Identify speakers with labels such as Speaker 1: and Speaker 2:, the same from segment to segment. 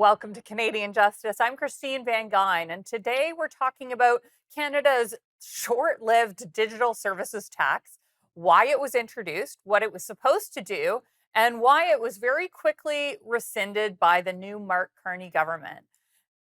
Speaker 1: Welcome to Canadian Justice. I'm Christine Van Geyn, and today we're talking about Canada's short-lived digital services tax, why it was introduced, what it was supposed to do, and why it was very quickly rescinded by the new Mark Carney government.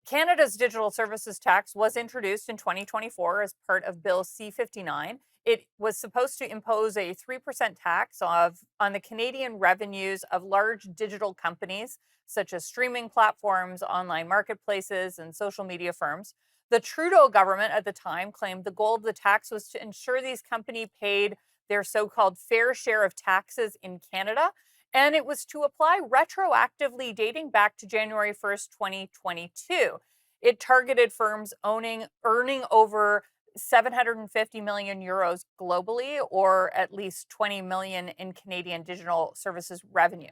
Speaker 1: Canada's digital services tax was introduced in 2024 as part of Bill C-59. It was supposed to impose a 3% tax on the Canadian revenues of large digital companies, such as streaming platforms, online marketplaces, and social media firms. The Trudeau government at the time claimed the goal of the tax was to ensure these companies paid their so-called fair share of taxes in Canada, and it was to apply retroactively dating back to January 1st, 2022. It targeted firms earning over 750 million euros globally, or at least 20 million in Canadian digital services revenue.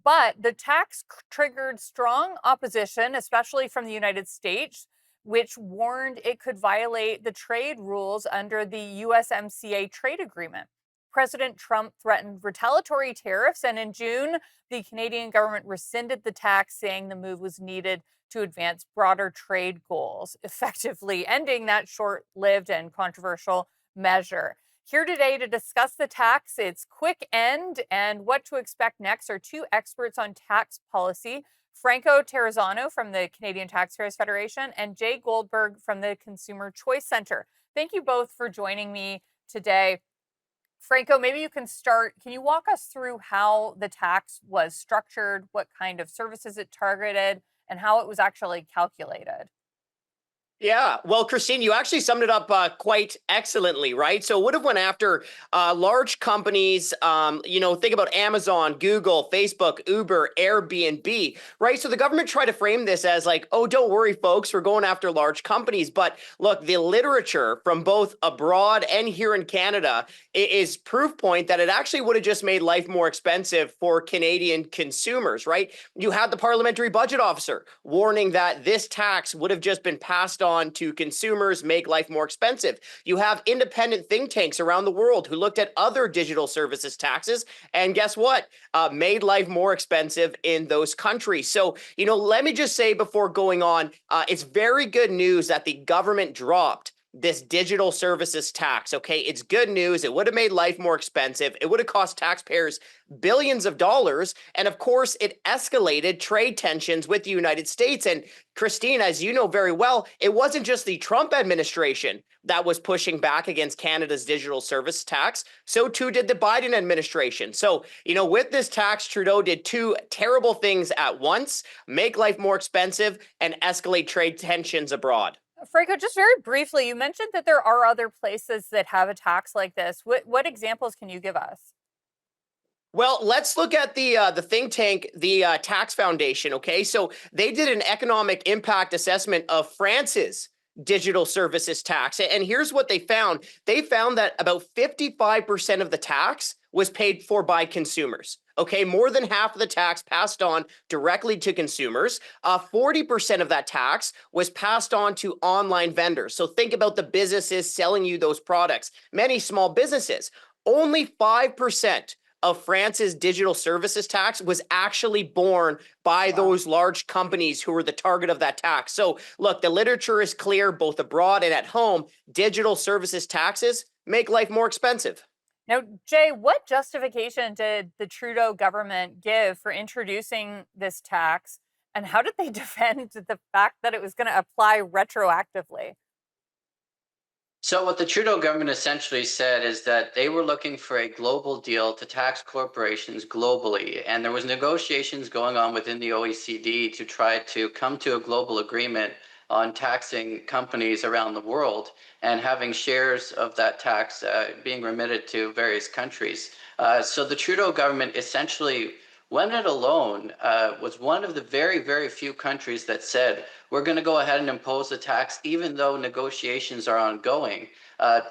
Speaker 1: But the tax triggered strong opposition, especially from the United States, which warned it could violate the trade rules under the USMCA trade agreement. President Trump threatened retaliatory tariffs, and in June, the Canadian government rescinded the tax, saying the move was needed to advance broader trade goals, effectively ending that short-lived and controversial measure. Here today to discuss the tax, its quick end, and what to expect next are two experts on tax policy, Franco Terrazano from the Canadian Taxpayers Federation and Jay Goldberg from the Consumer Choice Center. Thank you both for joining me today. Franco, maybe you can start. Can you walk us through how the tax was structured, what kind of services it targeted, and how it was actually calculated?
Speaker 2: Yeah, well, Christine, you actually summed it up quite excellently, right? So it would have went after large companies, think about Amazon, Google, Facebook, Uber, Airbnb, right? So the government tried to frame this as like, oh, don't worry, folks, we're going after large companies. But look, the literature from both abroad and here in Canada is proof point that it actually would have just made life more expensive for Canadian consumers, right? You had the parliamentary budget officer warning that this tax would have just been passed on to consumers, make life more expensive. You have independent think tanks around the world who looked at other digital services taxes, and guess what? Made life more expensive in those countries. So, let me just say before going on, it's very good news that the government dropped this digital services tax. Okay, it's good news. It would have made life more expensive. It would have cost taxpayers billions of dollars. And of course, it escalated trade tensions with the United States. And Christine, as you know very well, it wasn't just the Trump administration that was pushing back against Canada's digital service tax. So too did the Biden administration. So, with this tax, Trudeau did two terrible things at once: make life more expensive and escalate trade tensions abroad.
Speaker 1: Franco, just very briefly, you mentioned that there are other places that have a tax like this. What examples can you give us?
Speaker 2: Well, let's look at the think tank, the Tax Foundation. Okay, so they did an economic impact assessment of France's digital services tax, and here's what they found. They found that about 55% of the tax was paid for by consumers. Okay, more than half of the tax passed on directly to consumers. 40% of that tax was passed on to online vendors. So think about the businesses selling you those products, many small businesses. Only 5% of France's digital services tax was actually borne by those large companies who were the target of that tax. So look, the literature is clear, both abroad and at home. Digital services taxes make life more expensive.
Speaker 1: Now, Jay, what justification did the Trudeau government give for introducing this tax, and how did they defend the fact that it was going to apply retroactively?
Speaker 3: So, what the Trudeau government essentially said is that they were looking for a global deal to tax corporations globally. And there was negotiations going on within the OECD to try to come to a global agreement on taxing companies around the world and having shares of that tax being remitted to various countries. So the Trudeau government essentially went it alone, was one of the very, very few countries that said, we're going to go ahead and impose a tax, even though negotiations are ongoing.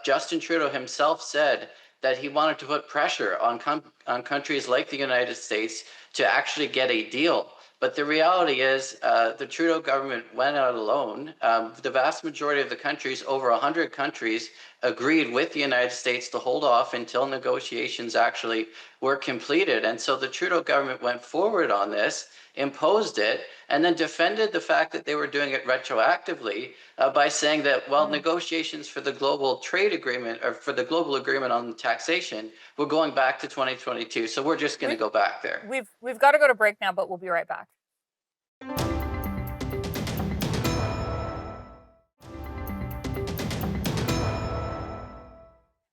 Speaker 3: Justin Trudeau himself said that he wanted to put pressure on countries like the United States to actually get a deal. But the reality is the Trudeau government went out alone. The vast majority of the countries, over 100 countries, agreed with the United States to hold off until negotiations actually were completed. And so the Trudeau government went forward on this, imposed it, and then defended the fact that they were doing it retroactively by saying that, well, negotiations for the global trade agreement or for the global agreement on taxation were going back to 2022. So we're just going to go back there.
Speaker 1: We've got to go to break now, but we'll be right back.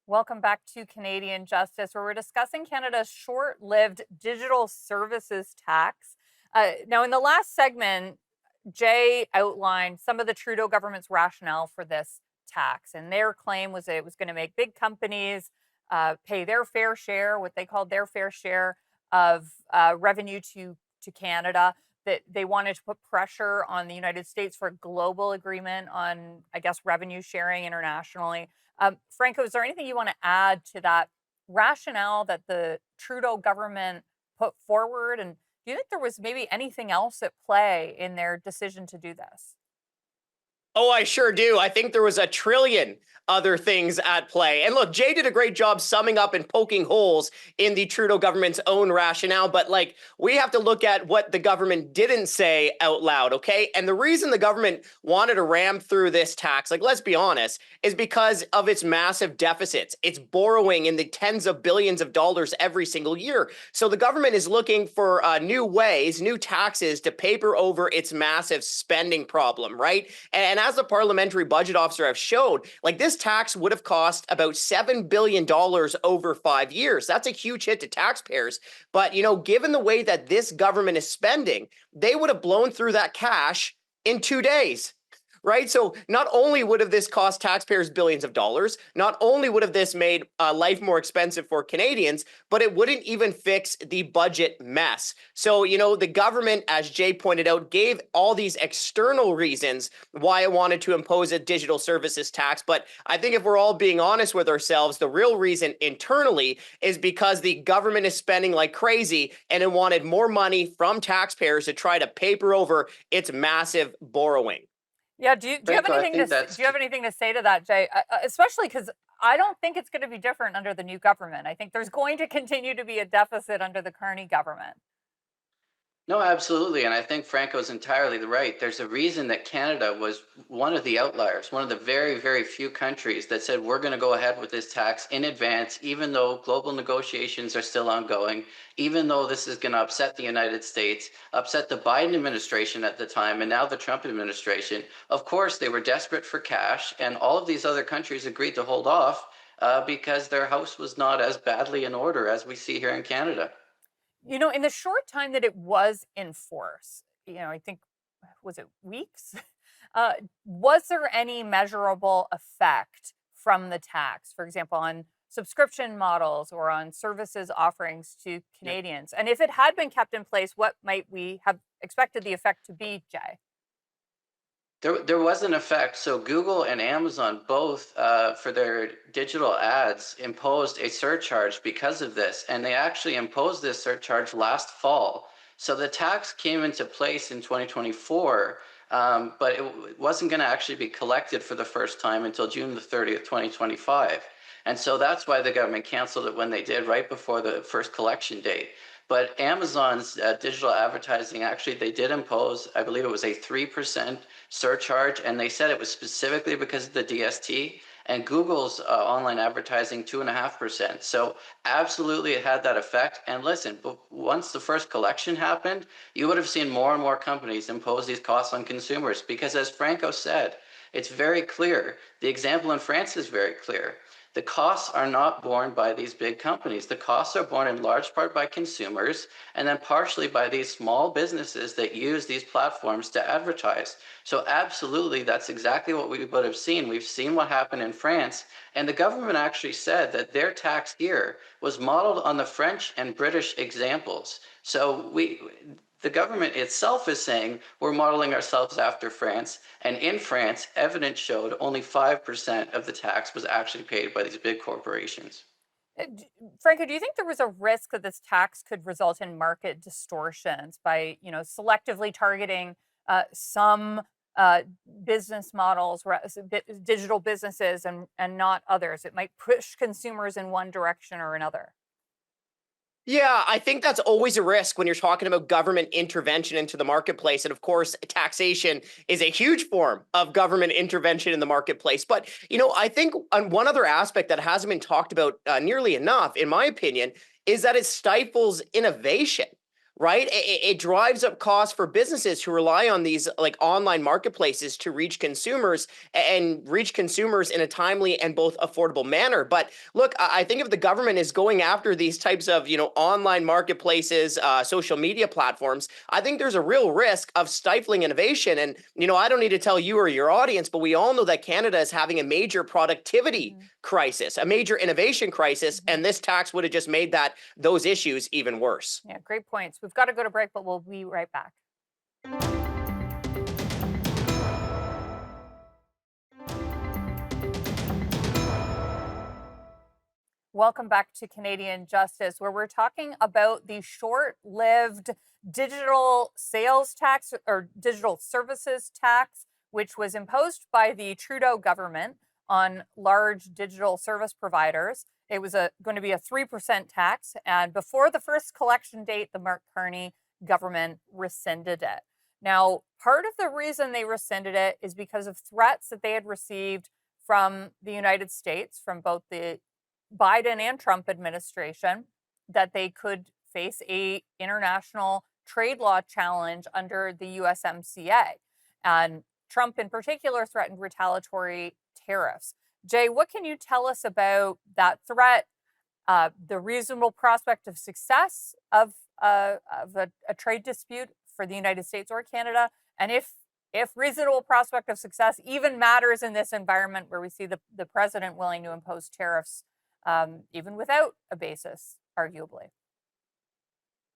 Speaker 1: Welcome back to Canadian Justice, where we're discussing Canada's short-lived digital services tax. Now, in the last segment, Jay outlined some of the Trudeau government's rationale for this tax, and their claim was that it was going to make big companies pay their fair share, what they called their fair share of revenue to Canada. That they wanted to put pressure on the United States for a global agreement on, I guess, revenue sharing internationally. Franco, is there anything you want to add to that rationale that the Trudeau government put forward? And do you think there was maybe anything else at play in their decision to do this?
Speaker 2: Oh, I sure do. I think there was a trillion other things at play. And look, Jay did a great job summing up and poking holes in the Trudeau government's own rationale. But like, we have to look at what the government didn't say out loud, okay? And the reason the government wanted to ram through this tax, like, let's be honest, is because of its massive deficits. It's borrowing in the tens of billions of dollars every single year. So the government is looking for new ways, new taxes to paper over its massive spending problem, right? And as the parliamentary budget officer have showed, like, this tax would have cost about $7 billion over 5 years. That's a huge hit to taxpayers. But, you know, given the way that this government is spending, they would have blown through that cash in 2 days. Right? So not only would have this cost taxpayers billions of dollars, not only would have this made life more expensive for Canadians, but it wouldn't even fix the budget mess. So, you know, the government, as Jay pointed out, gave all these external reasons why it wanted to impose a digital services tax. But I think if we're all being honest with ourselves, the real reason internally is because the government is spending like crazy and it wanted more money from taxpayers to try to paper over its massive borrowing.
Speaker 1: Yeah, do you have anything to say to that, Jay? Especially because I don't think it's going to be different under the new government. I think there's going to continue to be a deficit under the Carney government.
Speaker 3: No, absolutely. And I think Franco's entirely right. There's a reason that Canada was one of the outliers, one of the very, very few countries that said, we're going to go ahead with this tax in advance, even though global negotiations are still ongoing, even though this is going to upset the United States, upset the Biden administration at the time, and now the Trump administration. Of course, they were desperate for cash, and all of these other countries agreed to hold off because their house was not as badly in order as we see here in Canada.
Speaker 1: You know, in the short time that it was in force, you know, I think, was it weeks? Was there any measurable effect from the tax, for example, on subscription models or on services offerings to Canadians? And if it had been kept in place, what might we have expected the effect to be, Jay?
Speaker 3: There was an effect. So Google and Amazon both, for their digital ads, imposed a surcharge because of this. And they actually imposed this surcharge last fall. So the tax came into place in 2024, but it wasn't going to actually be collected for the first time until June the 30th, 2025. And so that's why the government canceled it when they did, right before the first collection date. But Amazon's digital advertising, actually, they did impose, I believe it was a 3% surcharge, and they said it was specifically because of the DST, and Google's online advertising 2.5%. So absolutely it had that effect. And listen, but once the first collection happened, you would have seen more and more companies impose these costs on consumers because, as Franco said, it's very clear. The example in France is very clear. The costs are not borne by these big companies. The costs are borne in large part by consumers and then partially by these small businesses that use these platforms to advertise. So absolutely, that's exactly what we would have seen. We've seen what happened in France, and the government actually said that their tax here was modeled on the French and British examples. So the government itself is saying we're modeling ourselves after France. And in France, evidence showed only 5% of the tax was actually paid by these big corporations.
Speaker 1: Franco, do you think there was a risk that this tax could result in market distortions by, you know, selectively targeting some business models, digital businesses, and not others? It might push consumers in one direction or another.
Speaker 2: Yeah, I think that's always a risk when you're talking about government intervention into the marketplace. And of course, taxation is a huge form of government intervention in the marketplace. But, I think on one other aspect that hasn't been talked about nearly enough, in my opinion, is that it stifles innovation. Right? It drives up costs for businesses who rely on these like online marketplaces to reach consumers and reach consumers in a timely and both affordable manner. But look, I think if the government is going after these types of, online marketplaces, social media platforms, I think there's a real risk of stifling innovation. And, I don't need to tell you or your audience, but we all know that Canada is having a major productivity
Speaker 1: Hmm.
Speaker 2: crisis, a major innovation crisis,
Speaker 1: Hmm.
Speaker 2: and this tax would have just made those issues even worse.
Speaker 1: Yeah, great points. We've got to go to break, but we'll be right back. Welcome back to Canadian Justice, where we're talking about the short lived digital sales tax or digital services tax, which was imposed by the Trudeau government on large digital service providers. It was going to be a 3% tax. And before the first collection date, the Mark Carney government rescinded it. Now, part of the reason they rescinded it is because of threats that they had received from the United States, from both the Biden and Trump administration, that they could face a international trade law challenge under the USMCA. And Trump in particular threatened retaliatory tariffs. Jay, what can you tell us about that threat, the reasonable prospect of success of a trade dispute for the United States or Canada, and if reasonable prospect of success even matters in this environment where we see the president willing to impose tariffs even without a basis, arguably.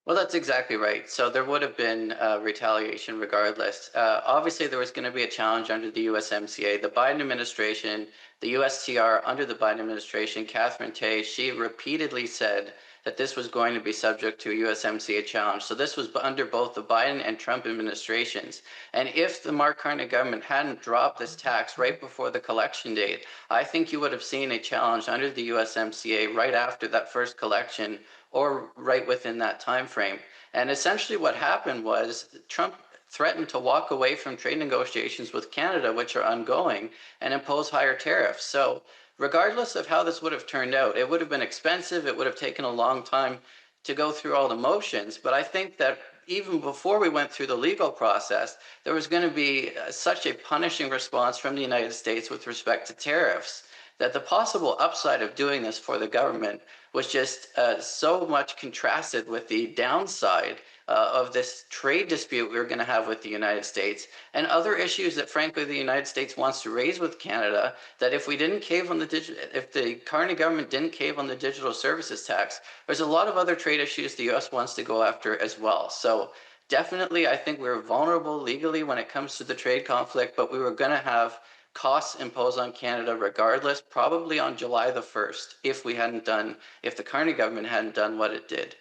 Speaker 3: Well, that's exactly right. So there would have been retaliation regardless. Obviously, there was going to be a challenge under the USMCA. The Biden administration, the USTR under the Biden administration, Catherine Tay, she repeatedly said that this was going to be subject to a USMCA challenge. So this was under both the Biden and Trump administrations. And if the Mark Carney government hadn't dropped this tax right before the collection date, I think you would have seen a challenge under the USMCA right after that first collection or right within that time frame. And essentially what happened was Trump threatened to walk away from trade negotiations with Canada, which are ongoing, and impose higher tariffs. So regardless of how this would have turned out, it would have been expensive. It would have taken a long time to go through all the motions. But I think that even before we went through the legal process, there was going to be such a punishing response from the United States with respect to tariffs that the possible upside of doing this for the government was just so much contrasted with the downside of this trade dispute we were going to have with the United States and other issues that, frankly, the United States wants to raise with Canada. That if we didn't cave on if the Carney government didn't cave on the digital services tax, there's a lot of other trade issues the U.S. wants to go after as well. So definitely, I think we're vulnerable legally when it comes to the trade conflict, but we were going to have costs imposed on Canada regardless, probably on July the 1st, if the Carney government hadn't done what it did.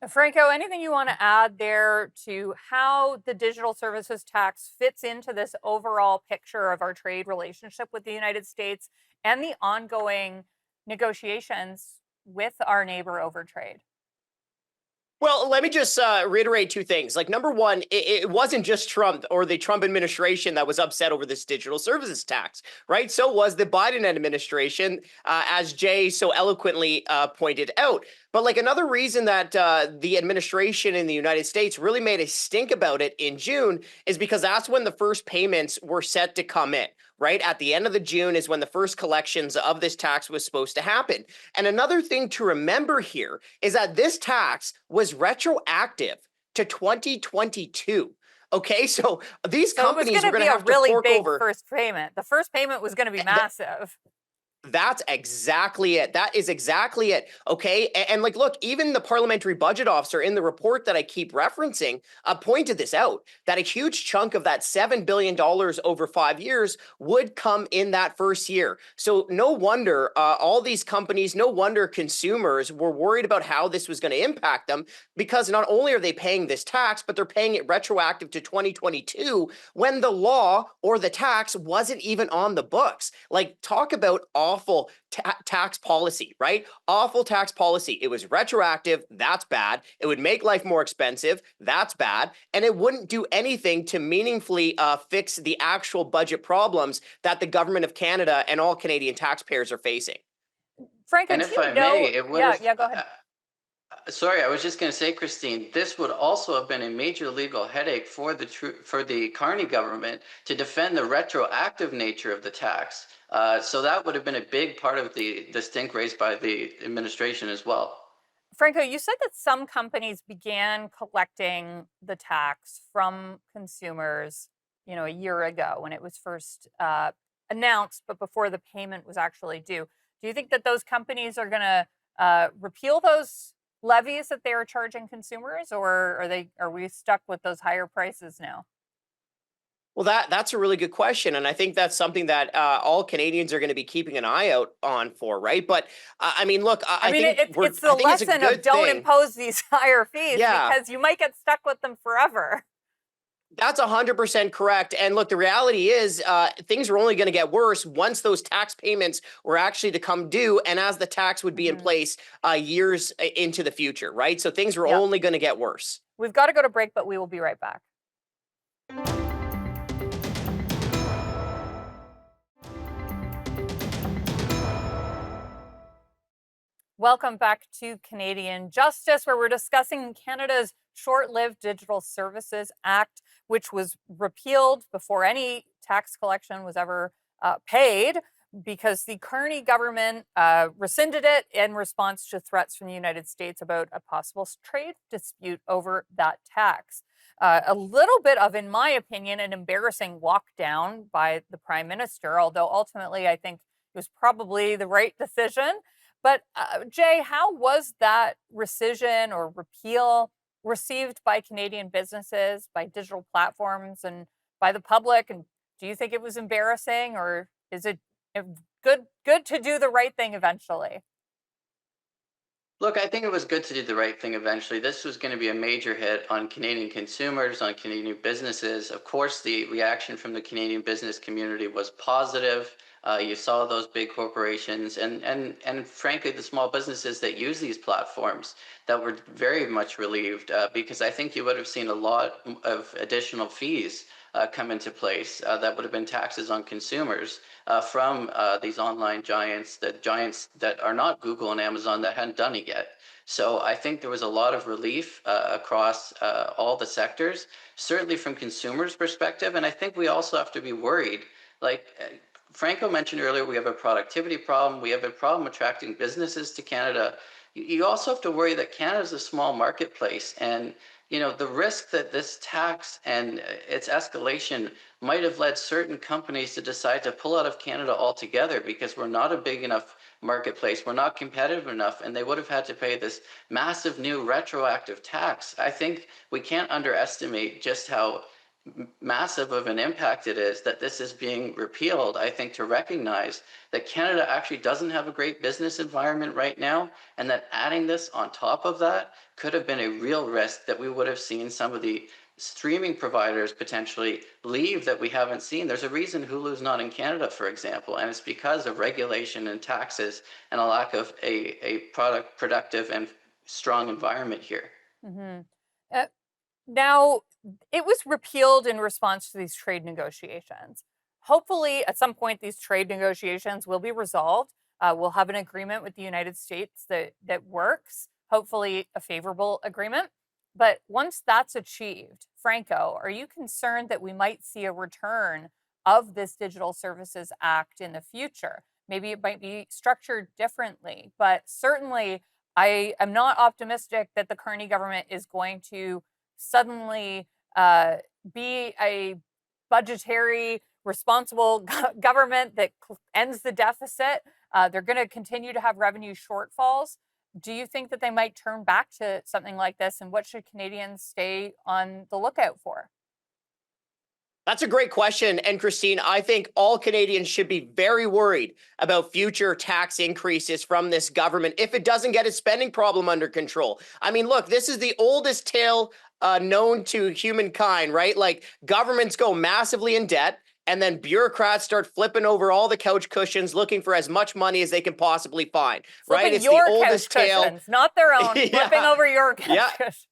Speaker 1: Franco, anything you want to add there to how the digital services tax fits into this overall picture of our trade relationship with the United States and the ongoing negotiations with our neighbor over trade?
Speaker 2: Well, let me just reiterate two things. Like, number one, it wasn't just Trump or the Trump administration that was upset over this digital services tax, right? So was the Biden administration, as Jay so eloquently pointed out. But like another reason that the administration in the United States really made a stink about it in June is because that's when the first payments were set to come in. Right at the end of the June is when the first collections of this tax was supposed to happen. And another thing to remember here is that this tax was retroactive to 2022. Okay, so these
Speaker 1: So it was
Speaker 2: companies
Speaker 1: going
Speaker 2: were
Speaker 1: to
Speaker 2: going
Speaker 1: be
Speaker 2: to
Speaker 1: a
Speaker 2: have to
Speaker 1: really
Speaker 2: fork
Speaker 1: big
Speaker 2: over.
Speaker 1: first payment. The first payment was going to be massive.
Speaker 2: That's exactly it. That is exactly it. Okay. And, like, look, even the parliamentary budget officer in the report that I keep referencing pointed this out that a huge chunk of that $7 billion over 5 years would come in that first year. So, no wonder all these companies, no wonder consumers were worried about how this was going to impact them because not only are they paying this tax, but they're paying it retroactive to 2022 when the law or the tax wasn't even on the books. Like, talk about awful tax policy, right? Awful tax policy. It was retroactive. That's bad. It would make life more expensive. That's bad. And it wouldn't do anything to meaningfully fix the actual budget problems that the government of Canada and all Canadian taxpayers are facing.
Speaker 1: Franco,
Speaker 3: And
Speaker 1: do
Speaker 3: if
Speaker 1: you
Speaker 3: I may,
Speaker 1: know?
Speaker 3: it would
Speaker 1: Yeah,
Speaker 3: have.
Speaker 1: yeah, go ahead.
Speaker 3: Sorry, I was just going to say, Christine, this would also have been a major legal headache for the Carney government to defend the retroactive nature of the tax. So that would have been a big part of the stink raised by the administration as well.
Speaker 1: Franco, you said that some companies began collecting the tax from consumers, a year ago when it was first announced, but before the payment was actually due. Do you think that those companies are going to repeal those levies that they are charging consumers, or are we stuck with those higher prices now?
Speaker 2: Well, that's a really good question, and I think that's something that all Canadians are going to be keeping an eye out on for, right? But I mean, look,
Speaker 1: I mean,
Speaker 2: think
Speaker 1: it's the
Speaker 2: it's a
Speaker 1: lesson of
Speaker 2: good
Speaker 1: don't
Speaker 2: thing.
Speaker 1: impose these higher fees
Speaker 2: Yeah.
Speaker 1: because you might get stuck with them forever.
Speaker 2: That's 100% correct. And look, the reality is things are only going to get worse once those tax payments were actually to come due and as the tax would be in place years into the future, right? So things are
Speaker 1: Yep.
Speaker 2: only going to get worse.
Speaker 1: We've got to go to break, but we will be right back. Welcome back to Canadian Justice, where we're discussing Canada's short-lived Digital Services Act, which was repealed before any tax collection was ever paid because the Carney government rescinded it in response to threats from the United States about a possible trade dispute over that tax. A little bit of, in my opinion, an embarrassing walk down by the Prime Minister, although ultimately I think it was probably the right decision. But Jay, how was that rescission or repeal received by Canadian businesses, by digital platforms, and by the public? And do you think it was embarrassing, or is it good to do the right thing eventually?
Speaker 3: Look, I think it was good to do the right thing eventually. This was going to be a major hit on Canadian consumers, on Canadian businesses. Of course, the reaction from the Canadian business community was positive. You saw those big corporations and frankly, the small businesses that use these platforms that were very much relieved because I think you would have seen a lot of additional fees come into place that would have been taxes on consumers from these online giants, the giants that are not Google and Amazon that hadn't done it yet. So I think there was a lot of relief across all the sectors, certainly from consumers' perspective. And I think we also have to be worried. Like Franco mentioned earlier, we have a productivity problem. We have a problem attracting businesses to Canada. You also have to worry that Canada is a small marketplace, and the risk that this tax and its escalation might have led certain companies to decide to pull out of Canada altogether because we're not a big enough marketplace, we're not competitive enough, and they would have had to pay this massive new retroactive tax. I think we can't underestimate just how massive of an impact it is that this is being repealed. I think to recognize that Canada actually doesn't have a great business environment right now, and that adding this on top of that could have been a real risk that we would have seen some of the streaming providers potentially leave that we haven't seen. There's a reason Hulu's not in Canada, for example, and it's because of regulation and taxes and a lack of a productive and strong environment here.
Speaker 1: Mm-hmm. Now, it was repealed in response to these trade negotiations. Hopefully, at some point, these trade negotiations will be resolved. We'll have an agreement with the United States that works, hopefully, a favorable agreement. But once that's achieved, Franco, are you concerned that we might see a return of this Digital Services Act in the future? Maybe it might be structured differently, but certainly I am not optimistic that the Carney government is going to suddenly be a budgetary responsible government that ends the deficit. They're going to continue to have revenue shortfalls. Do you think that they might turn back to something like this? And what should Canadians stay on the lookout for?
Speaker 2: That's a great question. And Christine, I think all Canadians should be very worried about future tax increases from this government if it doesn't get its spending problem under control. I mean, look, this is the oldest tale known to humankind, right? Like governments go massively in debt. and then bureaucrats start flipping over all the couch cushions looking for as much money as they can possibly find, right?
Speaker 1: Flipping
Speaker 2: It's the
Speaker 1: your
Speaker 2: oldest
Speaker 1: couch
Speaker 2: tale.
Speaker 1: cushions, not their own. Flipping
Speaker 2: Yeah.
Speaker 1: over your couch
Speaker 2: Yeah.
Speaker 1: cushions.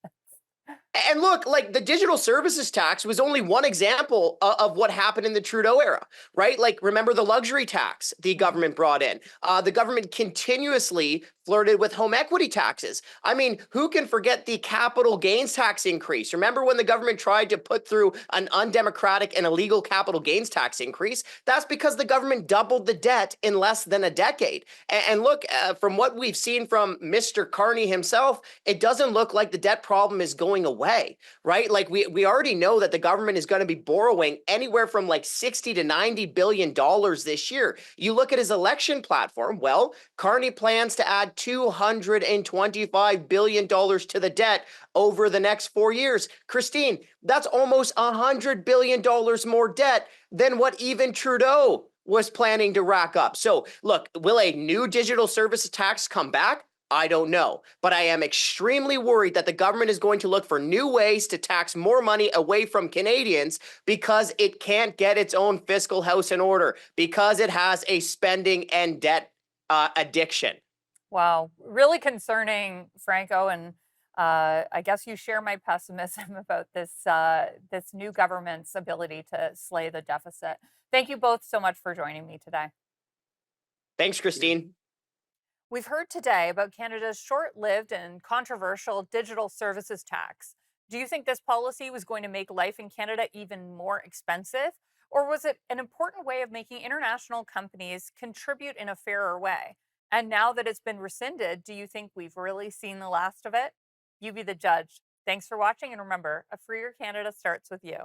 Speaker 2: And look, like the digital services tax was only one example of what happened in the Trudeau era, right? Like, remember the luxury tax the government brought in? The government continuously flirted with home equity taxes. I mean, who can forget the capital gains tax increase? Remember when the government tried to put through an undemocratic and illegal capital gains tax increase? That's because the government doubled the debt in less than a decade. And look, from what we've seen from Mr. Carney himself, it doesn't look like the debt problem is going away, right? Like we already know that the government is going to be borrowing anywhere from like 60 to 90 billion dollars this year. You look at his election platform, well, Carney plans to add $225 billion to the debt over the next 4 years. Christine, that's almost $100 billion more debt than what even Trudeau was planning to rack up. So look, will a new digital services tax come back? I don't know, but I am extremely worried that the government is going to look for new ways to tax more money away from Canadians because it can't get its own fiscal house in order, because it has a spending and debt addiction.
Speaker 1: Wow, really concerning, Franco. And I guess you share my pessimism about this new government's ability to slay the deficit. Thank you both so much for joining me today.
Speaker 2: Thanks, Christine.
Speaker 1: We've heard today about Canada's short-lived and controversial digital services tax. Do you think this policy was going to make life in Canada even more expensive? Or was it an important way of making international companies contribute in a fairer way? And now that it's been rescinded, do you think we've really seen the last of it? You be the judge. Thanks for watching, and remember, a freer Canada starts with you.